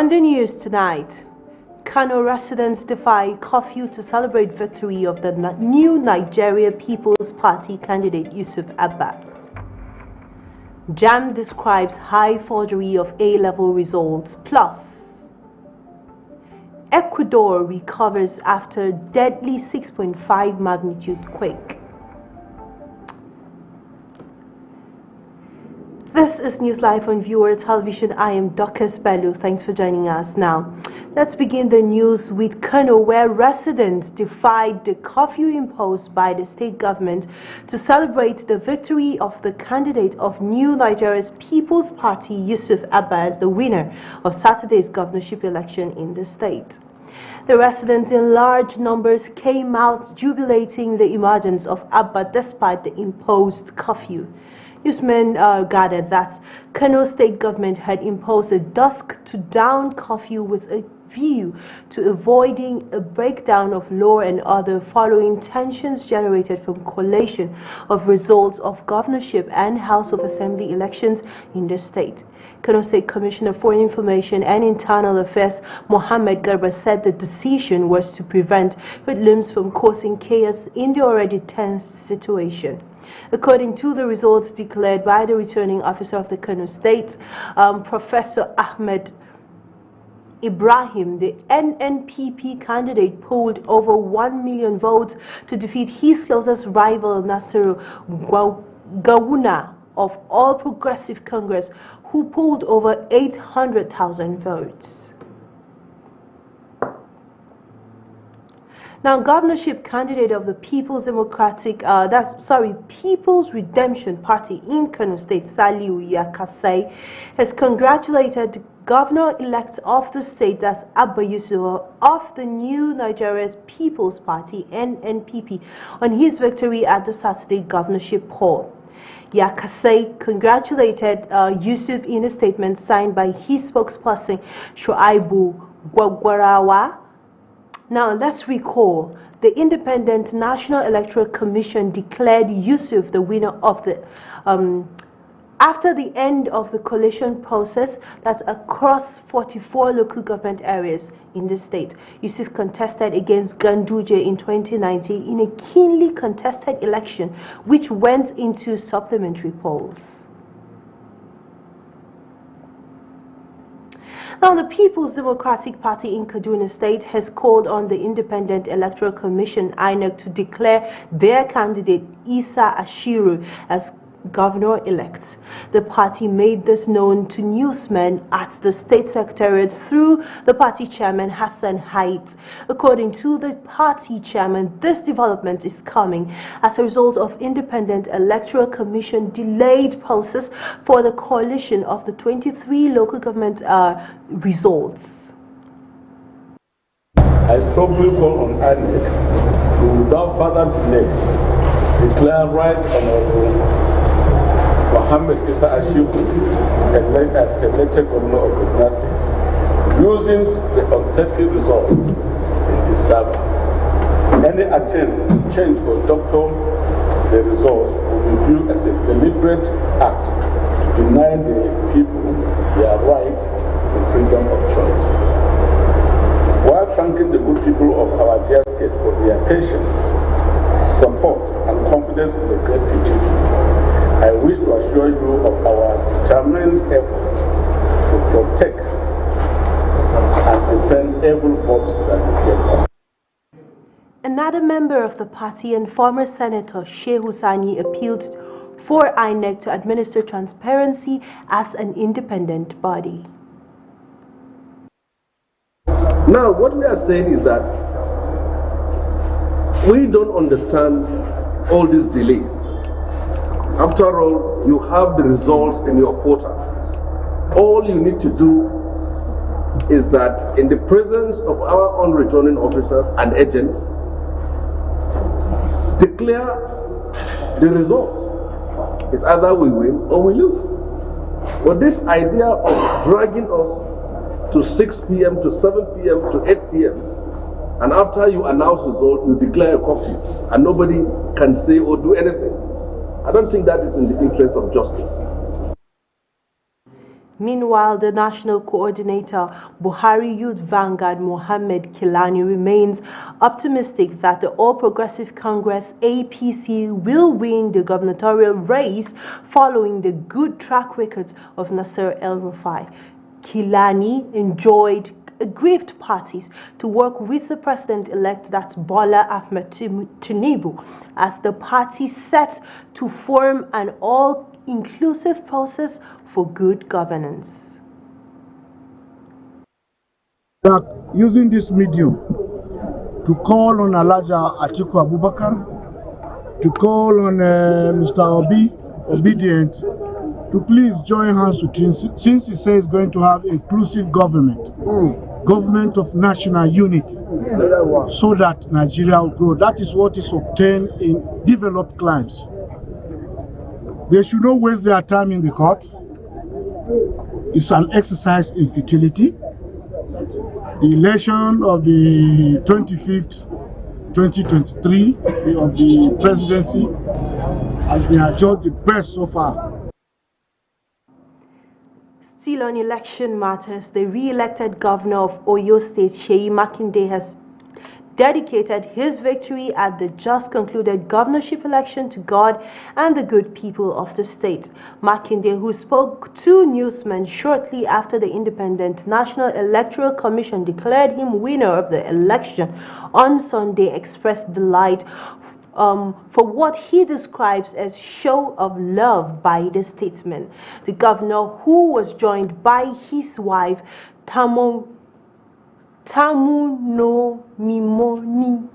On the news tonight, Kano residents defy curfew to celebrate victory of the new Nigeria People's Party candidate Yusuf Abba. JAMB describes high forgery of A-level results. Plus, Ecuador recovers after deadly 6.5 magnitude quake. This is News Live on Viewer Television. I am Dorcas Bellu. Thanks for joining us. Now, let's begin the news with Kano, where residents defied the curfew imposed by the state government to celebrate the victory of the candidate of New Nigeria's People's Party, Yusuf Abba, as the winner of Saturday's governorship election in the state. The residents in large numbers came out jubilating the emergence of Abba despite the imposed curfew. Newsmen gathered that Kano state government had imposed a dusk to dawn curfew with a view to avoiding a breakdown of law and order following tensions generated from collation of results of governorship and House of Assembly elections in the state. Kano State Commissioner for Information and Internal Affairs Mohammed Garba said the decision was to prevent hoodlums from causing chaos in the already tense situation. According to the results declared by the returning officer of the Kano State, Professor Ahmed Ibrahim, the NNPP candidate, polled over 1 million votes to defeat his closest rival Nasiru Gawuna of All Progressive Congress, who polled over 800,000 votes. Now, governorship candidate of the People's People's Redemption Party in Kano State, Saliu Yakasai, has congratulated Governor-elect of the state, that's Abba Yusuf, of the New Nigeria's People's Party, NNPP, on his victory at the Saturday governorship poll. Yakasai congratulated Yusuf in a statement signed by his spokesperson, Shoaibu Gwagwarawa. Now, let's recall, the Independent National Electoral Commission declared Yusuf the winner of the after the end of the collation process that's across 44 local government areas in the state. Yusuf contested against Ganduje in 2019 in a keenly contested election which went into supplementary polls. Now, the People's Democratic Party in Kaduna State has called on the Independent Electoral Commission, INEC, to declare their candidate, Isa Ashiru, as governor-elect. The party made this known to newsmen at the state secretariat through the party chairman, Hassan Haidt. According to the party chairman, this development is coming as a result of Independent Electoral Commission delayed process for the coalition of the 23 local government results. I strongly call on INEC to, without further delay, declare Right Honorable Mohammed Isa Ashiru as elected governor of Kaduna State, using the authentic results in his service. Any attempt to change or doctor the results will be viewed as a deliberate act to deny the people their right to freedom of choice. While thanking the good people of our dear state for their patience, support, and confidence in the great PGP, I wish to assure you of our determined efforts to protect and defend every vote that we give us. Another member of the party and former Senator Sheikh Hussaini appealed for INEC to administer transparency as an independent body. Now, what we are saying is that we don't understand all these delays. After all, you have the results in your portal. All you need to do is that in the presence of our own returning officers and agents, declare the results. It's either we win or we lose. But this idea of dragging us to 6 p.m., to 7 p.m., to 8 p.m., and after you announce results, you declare a curfew, and nobody can say or do anything. I don't think that is in the interest of justice. Meanwhile, the national coordinator, Buhari Youth Vanguard Mohammed Kilani, remains optimistic that the All Progressive Congress APC will win the gubernatorial race following the good track record of Nasser El-Rufai. Kilani enjoyed aggrieved parties to work with the president-elect, that's Bola Ahmed Tinubu, as the party set to form an all-inclusive process for good governance. Using this medium to call on Alaja Atiku Abubakar, to call on Mr. Obi, Obedient, to please join hands with him, since he says he's going to have inclusive government, government of national unity, so that Nigeria will grow. That is what is obtained in developed climes. They should not waste their time in the court. It's an exercise in futility. The election of the 25th, 2023 of the presidency has been adjudged the best so far. Still on election matters, the re-elected governor of Oyo State, Seyi Makinde, has dedicated his victory at the just concluded governorship election to God and the good people of the state. Makinde, who spoke to newsmen shortly after the Independent National Electoral Commission declared him winner of the election on Sunday, expressed delight for what he describes as show of love by the statesman. The governor, who was joined by his wife, Tamu no Mimoni,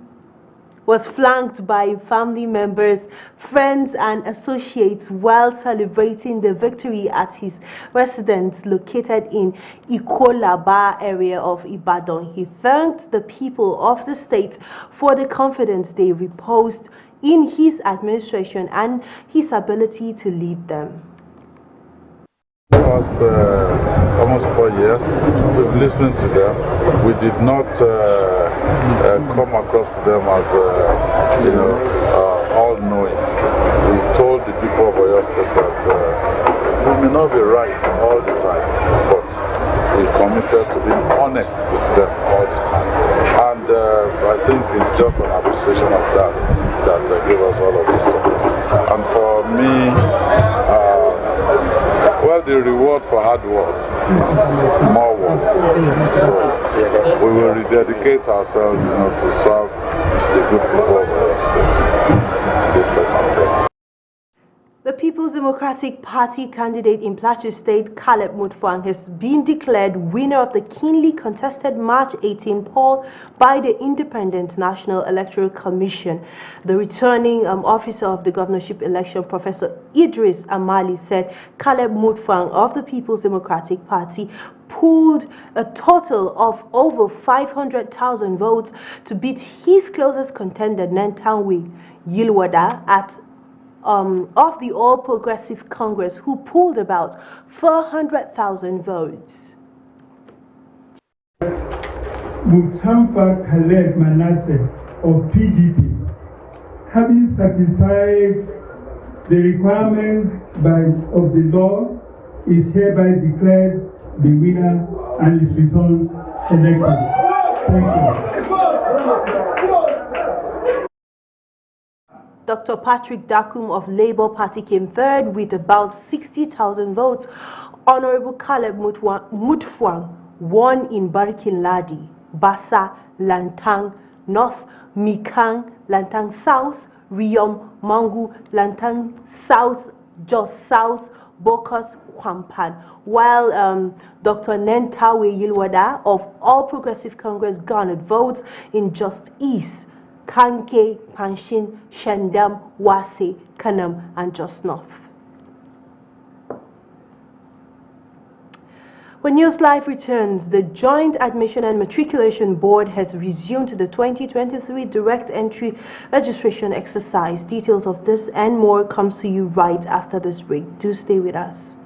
was flanked by family members, friends and associates while celebrating the victory at his residence located in Ikolaba area of Ibadan. He thanked the people of the state for the confidence they reposed in his administration and his ability to lead them. Almost 4 years, we've listened to them. We did not come across them as, all-knowing. We told the people of Oyo State that we may not be right all the time, but we committed to being honest with them all the time. And I think it's just an appreciation of that gave us all of this support. And for me, well, the reward for hard work is more work. So we will rededicate ourselves, to serve the good people of our state this second term. The People's Democratic Party candidate in Plateau State, Caleb Mutfwang, has been declared winner of the keenly contested March 18 poll by the Independent National Electoral Commission. The returning officer of the governorship election, Professor Idris Amali, said Caleb Mutfwang of the People's Democratic Party pooled a total of over 500,000 votes to beat his closest contender, Nentanwe Yilwada, of the All Progressive Congress, who pooled about 400,000 votes. Mutamfa Khaled Manasseh of PDP, having satisfied the requirements of the law, is hereby declared the winner and is returned elected. Thank you. Dr. Patrick Dakum of Labour Party came third with about 60,000 votes. Honorable Caleb Mutfwang won in Barkin Ladi, Bassa, Lantang North, Mikang, Lantang South, Riyom, Mangu, Lantang South, Jos South, Bokas, Kwampan, while Dr. Nentanwe Yilwada of All Progressive Congress garnered votes in Just East, Kanke, Panshin, Shandam, Wase, Kanam, and Just North. When News Live returns, the Joint Admission and Matriculation Board has resumed the 2023 direct entry registration exercise. Details of this and more comes to you right after this break. Do stay with us.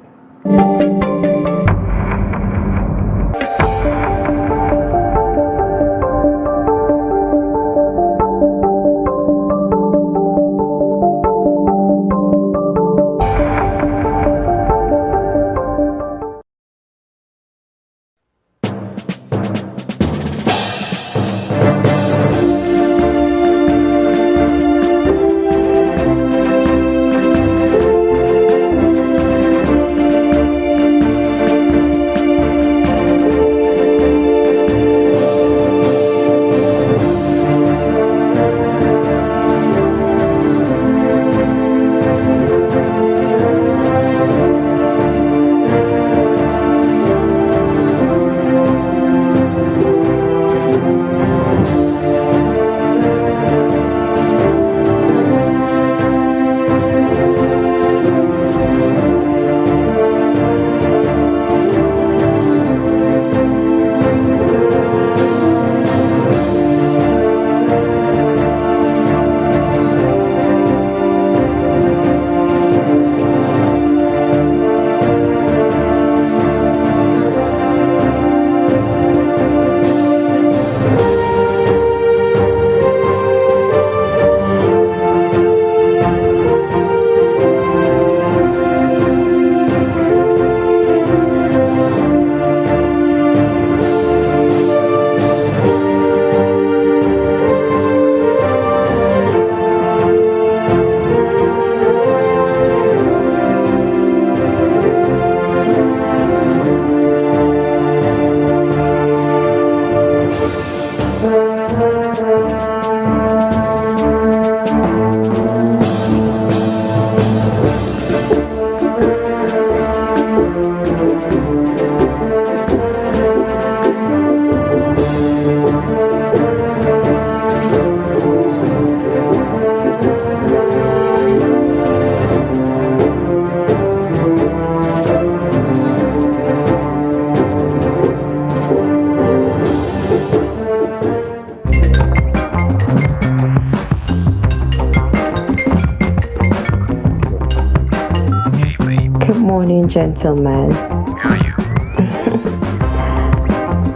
morning, gentlemen. Who are you?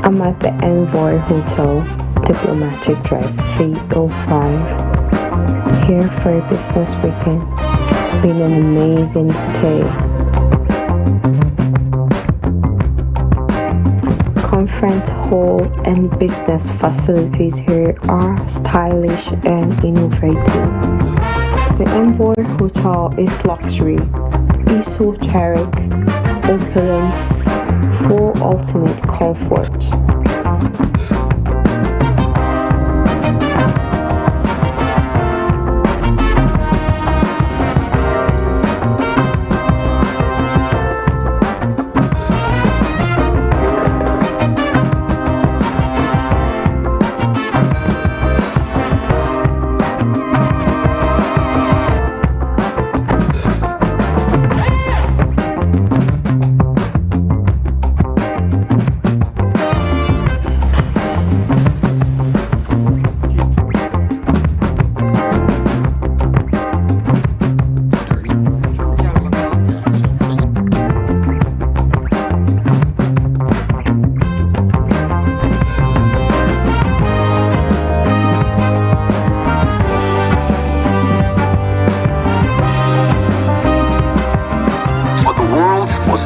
I'm at the Envoy Hotel, Diplomatic Drive 305. Here for a business weekend. It's been an amazing stay. Conference hall and business facilities here are stylish and innovative. The Envoy Hotel is luxury, esoteric, opulent, for ultimate comfort.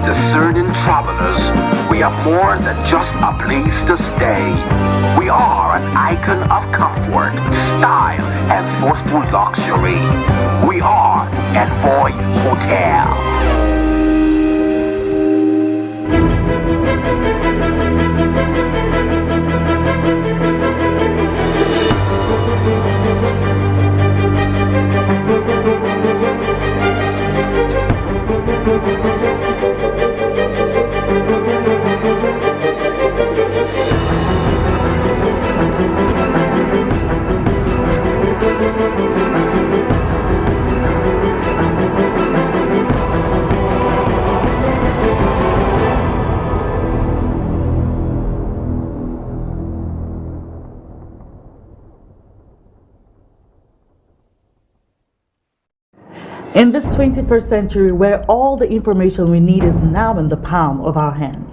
Discerning travelers, we are more than just a place to stay. We are an icon of comfort, style, and thoughtful luxury. We are Envoy Hotel. In this 21st century, where all the information we need is now in the palm of our hands.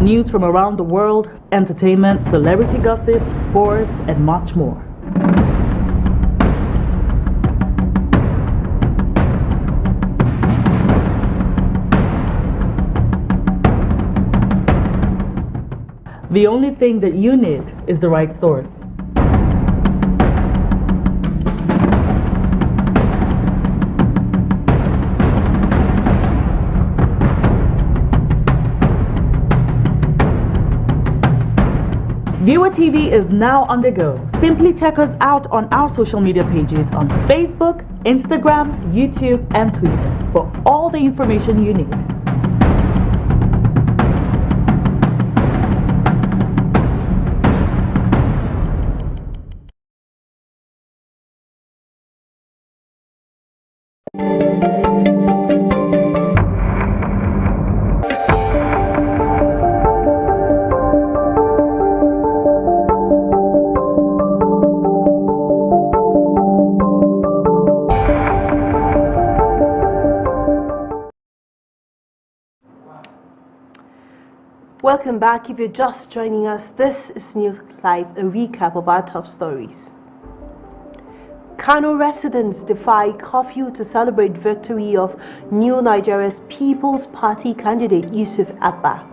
News from around the world, entertainment, celebrity gossip, sports, and much more. The only thing that you need is the right source. Viewer TV is now on the go. Simply check us out on our social media pages on Facebook, Instagram, YouTube, and Twitter for all the information you need. Welcome back. If you're just joining us, this is News Live, a recap of our top stories. Kano residents defy curfew to celebrate victory of New Nigeria's People's Party candidate Yusuf Abba.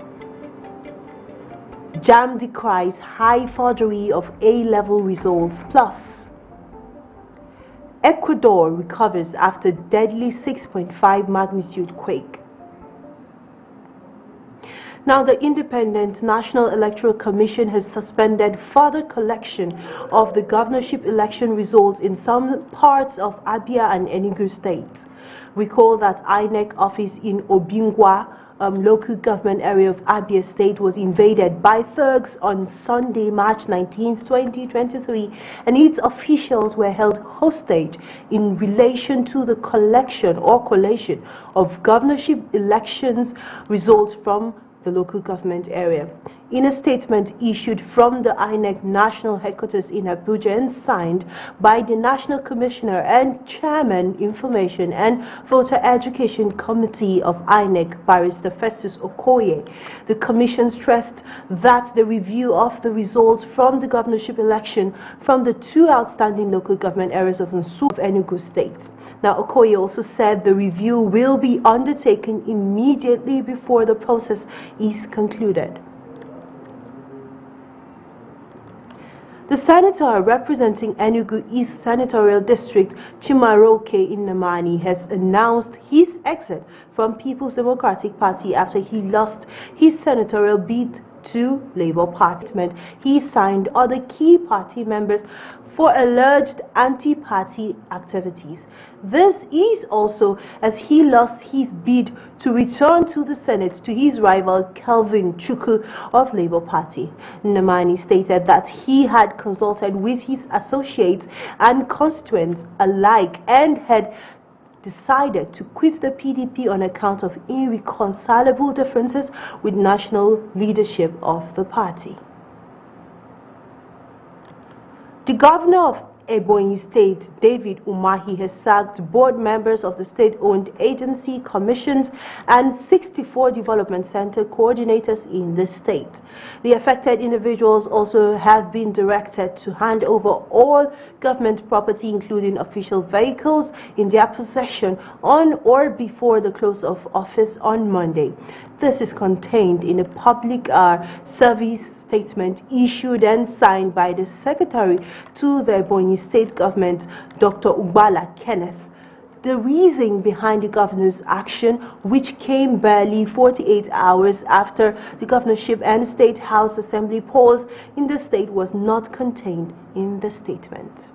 JAMB decries high forgery of A-level results plus. Ecuador recovers after deadly 6.5 magnitude quake. Now, the Independent National Electoral Commission has suspended further collection of the governorship election results in some parts of Abia and Enugu states. Recall that INEC office in Obingwa, local government area of Abia State, was invaded by thugs on Sunday, March 19, 2023, and its officials were held hostage in relation to the collection or collation of governorship elections results from the local government area. In a statement issued from the INEC National Headquarters in Abuja and signed by the National Commissioner and Chairman, Information and Voter Education Committee of INEC, Barrister Festus Okoye, the Commission stressed that the review of the results from the governorship election from the two outstanding local government areas of Nsukka of Enugu State. Now, Okoye also said the review will be undertaken immediately before the process is concluded. The senator representing Enugu East Senatorial District, Chimaroke Nnamani, has announced his exit from People's Democratic Party after he lost his senatorial bid to Labour Party. He signed other key party members for alleged anti-party activities. This is also as he lost his bid to return to the Senate to his rival Kelvin Chukwu of Labour Party. Nnamani stated that he had consulted with his associates and constituents alike and had decided to quit the PDP on account of irreconcilable differences with national leadership of the party. The governor of Ebonyi State, David Umahi, has sacked board members of the state-owned agency, commissions, and 64 development center coordinators in the state. The affected individuals also have been directed to hand over all government property, including official vehicles, in their possession on or before the close of office on Monday. This is contained in a public service statement issued and signed by the Secretary to the Ebonyi State Government, Dr. Ubala Kenneth. The reason behind the governor's action, which came barely 48 hours after the governorship and State House Assembly polls in the state, was not contained in the statement.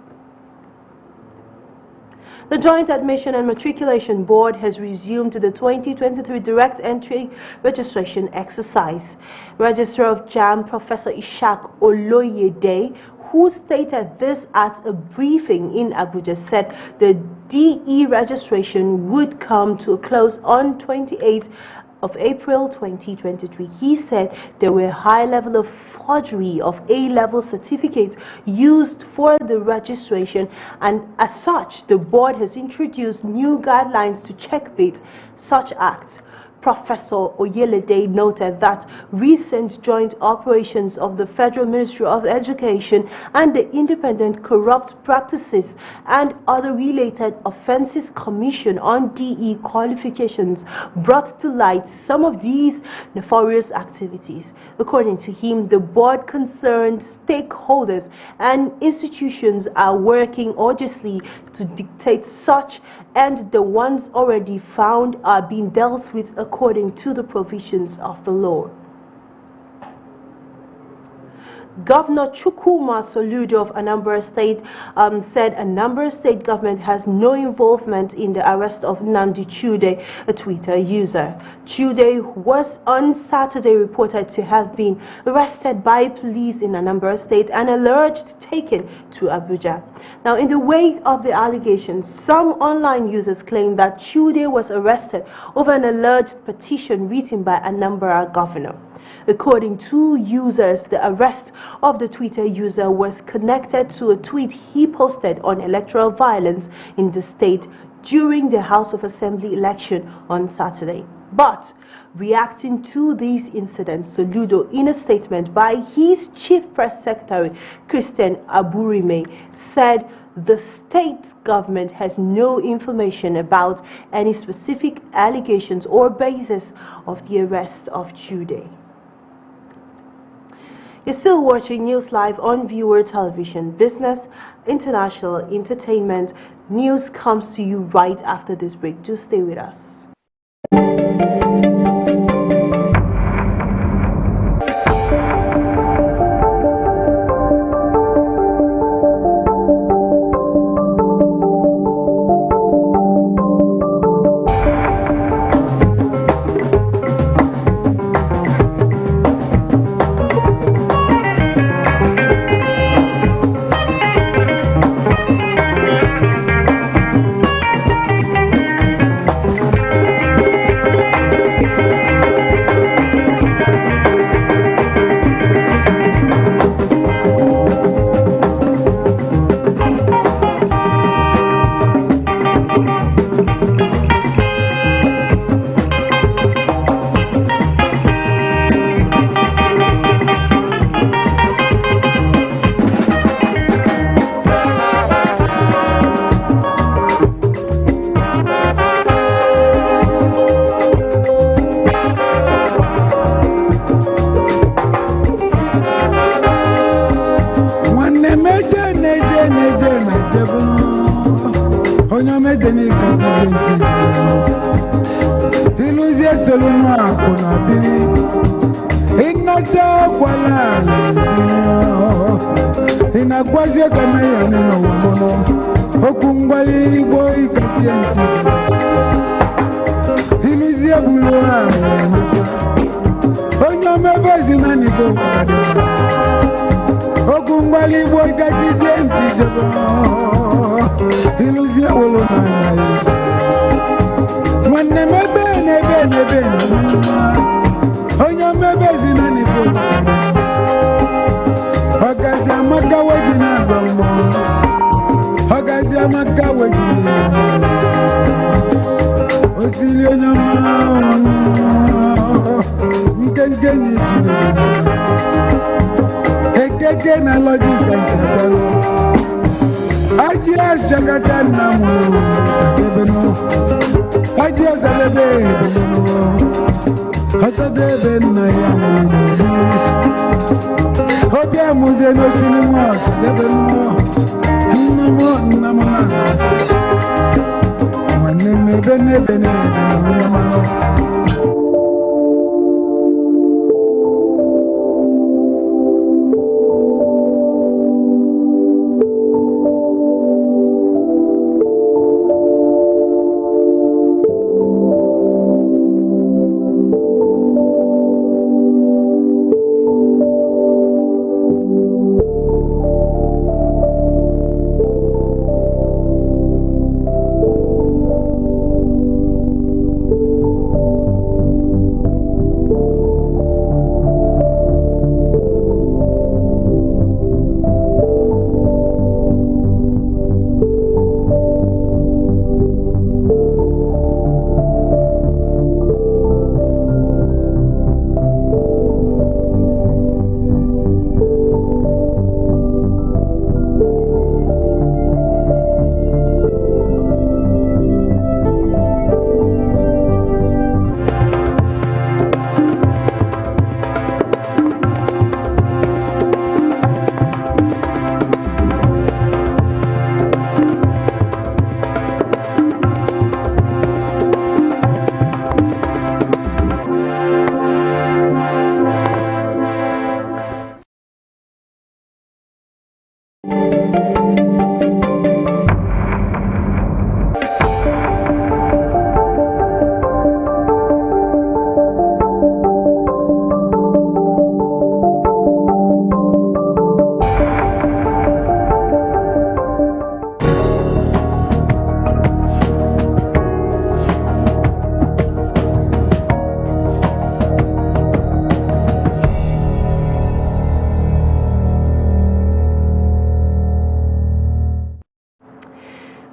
The Joint Admission and Matriculation Board has resumed the 2023 direct entry registration exercise. Registrar of JAM, Professor Ishak Oloyede, who stated this at a briefing in Abuja, said the DE registration would come to a close on 28th of April 2023. He said there were high level of forgery of A-level certificates used for the registration, and as such, the board has introduced new guidelines to checkmate such acts. Professor Oyelede noted that recent joint operations of the Federal Ministry of Education and the Independent Corrupt Practices and Other Related Offences Commission on DE qualifications brought to light some of these nefarious activities. According to him, the board concerned stakeholders and institutions are working urgently to dictate such, and the ones already found are being dealt with according to the provisions of the law. Governor Chukwuma Soludo of Anambra State said Anambra State government has no involvement in the arrest of Nnamdi Chude, a Twitter user. Chude was on Saturday reported to have been arrested by police in Anambra State and alleged taken to Abuja. Now, in the wake of the allegations, some online users claim that Chude was arrested over an alleged petition written by Anambra governor. According to users, the arrest of the Twitter user was connected to a tweet he posted on electoral violence in the state during the House of Assembly election on Saturday. But reacting to these incidents, Soludo, in a statement by his chief press secretary, Christian Aburime, said the state government has no information about any specific allegations or basis of the arrest of Chude. You're still watching News Live on Viewer Television. Business, international, entertainment. News comes to you right after this break. Do stay with us. Iluzie solunwa kuna bili inata kwala inakwaje kama yana na wamono okungwali boy katienti Iluzie bulwa onyo mebezi nani go okungwali boy katienti jabo Iluzie wolo nana Mwane mebe Onyo mebe zinani po Hagazi amaka wajina gombo Hagazi amaka wajina Osili onyo Mkengeni Ekeke na logika isabelo Aji ashagata namu Sakebeno Aji asalebe Asadebe na yamu Obi amuze no sinimo Asadebe no Namo Maneme bene Namo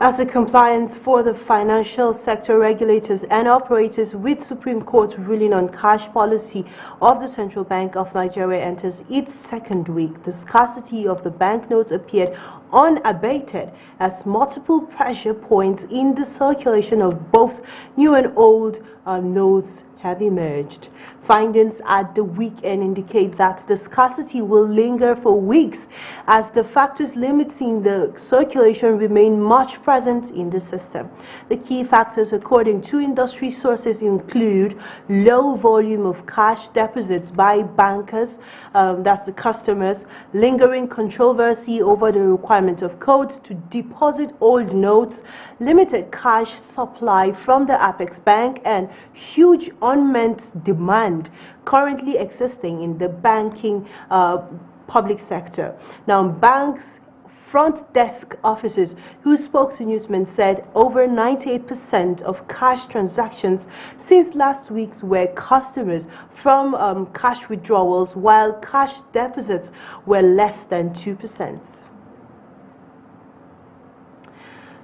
As a compliance for the financial sector, regulators and operators with Supreme Court ruling on cash policy of the Central Bank of Nigeria enters its second week, the scarcity of the banknotes appeared unabated as multiple pressure points in the circulation of both new and old notes have emerged. Findings at the weekend indicate that the scarcity will linger for weeks as the factors limiting the circulation remain much present in the system. The key factors, according to industry sources, include low volume of cash deposits by bankers, that's the customers, lingering controversy over the requirement of codes to deposit old notes, limited cash supply from the Apex Bank, and huge unmet demand currently existing in the banking public sector. Now, banks front desk officers who spoke to newsmen said over 98% of cash transactions since last week's were customers from cash withdrawals, while cash deposits were less than 2%.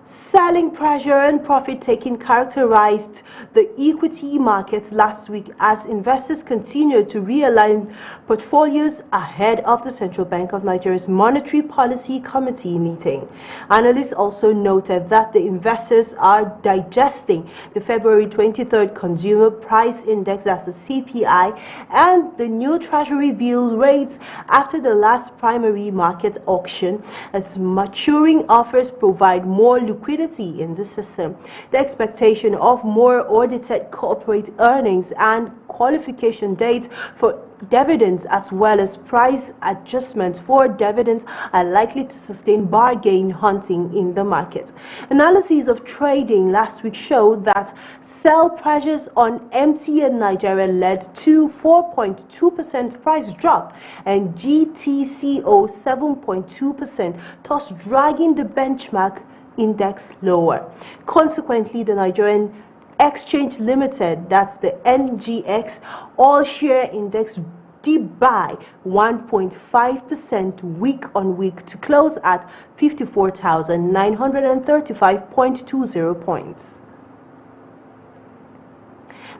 Selling pressure and profit-taking characterized the equity markets last week as investors continued to realign portfolios ahead of the Central Bank of Nigeria's Monetary Policy Committee meeting. Analysts also noted that the investors are digesting the February 23rd Consumer Price Index, that's the CPI, and the new Treasury bill rates after the last primary market auction, as maturing offers provide more liquidity liquidity in the system. The expectation of more audited corporate earnings and qualification dates for dividends as well as price adjustments for dividends are likely to sustain bargain hunting in the market. Analysis of trading last week showed that sell pressures on MTN Nigeria led to 4.2% price drop and GTCO 7.2%, thus dragging the benchmark index lower. Consequently, the Nigerian Exchange Limited, that's the NGX, all share index dipped by 1.5% week on week to close at 54,935.20 points.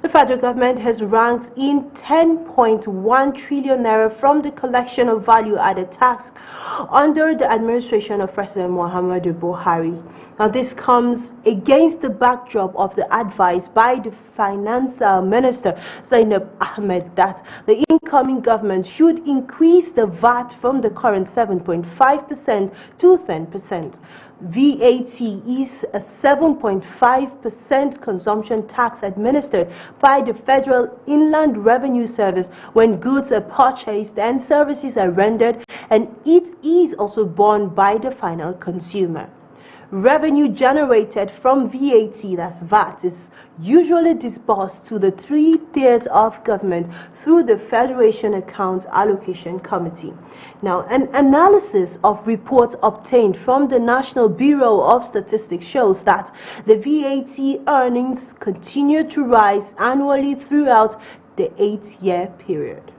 The federal government has ranked in 10.1 trillion naira from the collection of value-added tax under the administration of President Muhammadu Buhari. Now, this comes against the backdrop of the advice by the Finance Minister Zainab Ahmed that the incoming government should increase the VAT from the current 7.5% to 10%. VAT is a 7.5% consumption tax administered by the Federal Inland Revenue Service when goods are purchased and services are rendered, and it is also borne by the final consumer. Revenue generated from VAT, that's VAT, is usually disbursed to the three tiers of government through the Federation Account Allocation Committee. Now, an analysis of reports obtained from the National Bureau of Statistics shows that the VAT earnings continue to rise annually throughout the 8-year period.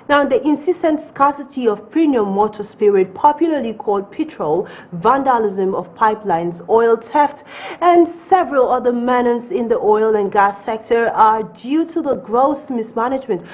Now, the insistent scarcity of premium motor spirit, popularly called petrol, vandalism of pipelines, oil theft, and several other menaces in the oil and gas sector are due to the gross mismanagement